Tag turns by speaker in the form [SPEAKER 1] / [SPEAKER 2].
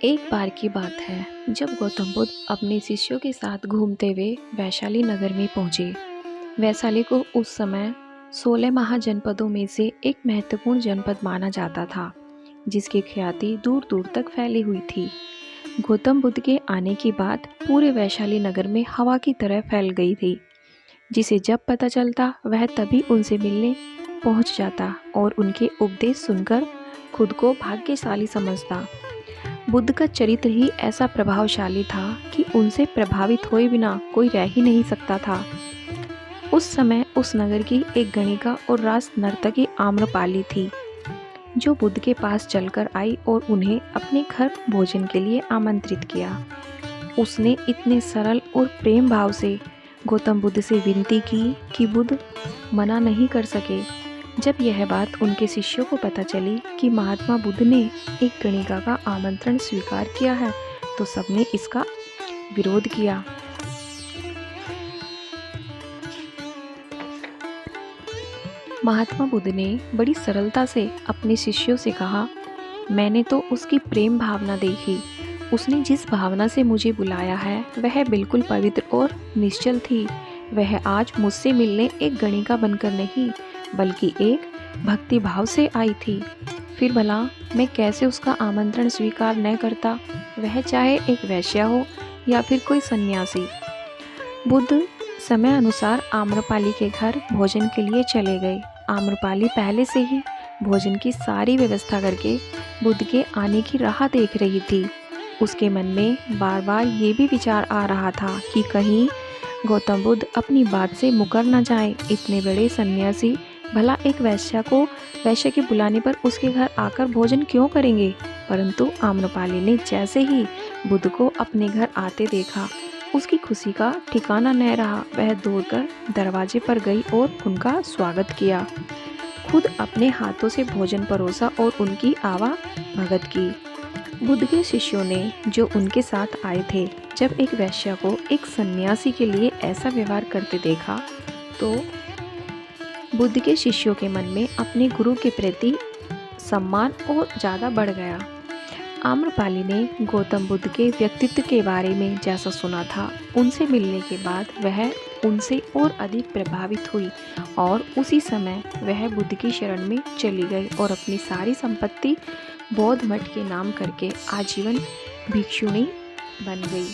[SPEAKER 1] एक बार की बात है जब गौतम बुद्ध अपने शिष्यों के साथ घूमते हुए वैशाली नगर में पहुंचे। वैशाली को उस समय 16 महाजनपदों में से एक महत्वपूर्ण जनपद माना जाता था, जिसकी ख्याति दूर दूर तक फैली हुई थी। गौतम बुद्ध के आने की बात पूरे वैशाली नगर में हवा की तरह फैल गई थी। जिसे जब पता चलता वह तभी उनसे मिलने पहुंच जाता और उनके उपदेश सुनकर खुद को भाग्यशाली समझता। बुद्ध का चरित्र ही ऐसा प्रभावशाली था कि उनसे प्रभावित हुए बिना कोई रह ही नहीं सकता था। उस समय उस नगर की एक गणिका और रास नर्तकी आम्रपाली थी, जो बुद्ध के पास चलकर आई और उन्हें अपने घर भोजन के लिए आमंत्रित किया। उसने इतने सरल और प्रेम भाव से गौतम बुद्ध से विनती की कि बुद्ध मना नहीं कर सके। जब यह बात उनके शिष्यों को पता चली कि महात्मा बुद्ध ने एक गणिका का आमंत्रण स्वीकार किया है, तो सबने इसका विरोध किया। महात्मा बुद्ध ने बड़ी सरलता से अपने शिष्यों से कहा, मैंने तो उसकी प्रेम भावना देखी। उसने जिस भावना से मुझे बुलाया है वह बिल्कुल पवित्र और निश्चल थी। वह आज मुझसे मिलने एक गणिका बनकर नहीं, बल्कि एक भक्ति भाव से आई थी। फिर भला मैं कैसे उसका आमंत्रण स्वीकार न करता, वह चाहे एक वैश्या हो या फिर कोई सन्यासी। बुद्ध समय अनुसार आम्रपाली के घर भोजन के लिए चले गए। आम्रपाली पहले से ही भोजन की सारी व्यवस्था करके बुद्ध के आने की राह देख रही थी। उसके मन में बार बार ये भी विचार आ रहा था कि कहीं गौतम बुद्ध अपनी बात से मुकर न जाए। इतने बड़े सन्यासी भला एक वैश्य के बुलाने पर उसके घर आकर भोजन क्यों करेंगे। परंतु आम्रपाली ने जैसे ही बुद्ध को अपने घर आते देखा, उसकी खुशी का ठिकाना न रहा। वह दौड़कर दरवाजे पर गई और उनका स्वागत किया। खुद अपने हाथों से भोजन परोसा और उनकी आवाभगत की। बुद्ध के शिष्यों ने जो उनके साथ आए थे, जब एक वैश्य को एक सन्यासी के लिए ऐसा व्यवहार करते देखा, तो बुद्ध के शिष्यों के मन में अपने गुरु के प्रति सम्मान और ज़्यादा बढ़ गया। आम्रपाली ने गौतम बुद्ध के व्यक्तित्व के बारे में जैसा सुना था, उनसे मिलने के बाद वह उनसे और अधिक प्रभावित हुई और उसी समय वह बुद्ध की शरण में चली गई और अपनी सारी संपत्ति बौद्ध मठ के नाम करके आजीवन भिक्षुणी बन गई।